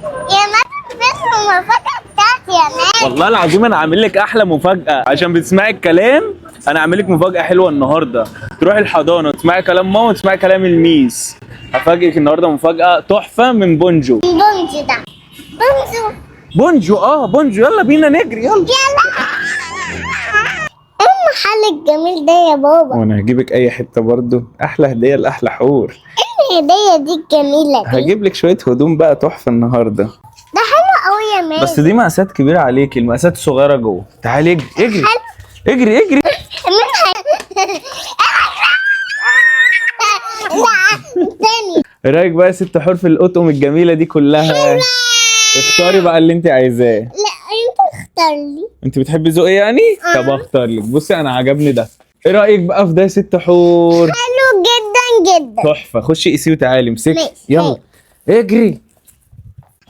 يا ما تنسى المفاجأة بتاعتي يا مان. والله العظيم انا عامل لك احلى مفاجاه عشان بتسمعي الكلام. انا عامل لك مفاجاه حلوه النهارده، تروحي الحضانه تسمعي كلام ماما وتسمعي كلام الميس. هفاجئك النهارده مفاجاه تحفه من بونجو. بونجو ده بونجو. بونجو بونجو، يلا بينا نجري يلا. يلا. ايه المحل الجميل ده يا بابا؟ وانا هجيبك اي حته برضو، احلى هديه لاحلى حور. ايه الهدية دي الجميلة دي؟ هجيب لك شويه هدوم بقى تحفه النهارده. ده حلو قوي يا مان. بس دي مقاسات كبيره عليكي، المقاسات الصغيره جوه. تعالي اجري اجري اجري اجري. لا تاني. ايه رايك بقى يا ست حور في الاطقم الجميله دي كلها؟ اختاري بقى اللي انت عايزاه. لا انت اختار لي. انت بتحبي ذوقي يعني؟ طب اختار لك. بصي انا عجبني ده، ايه رايك بقى في ده يا ست حور؟ حلو جدا جدا. تحفه. خشي قيسيه وتعالي امسكي ماشي. يلا اجري.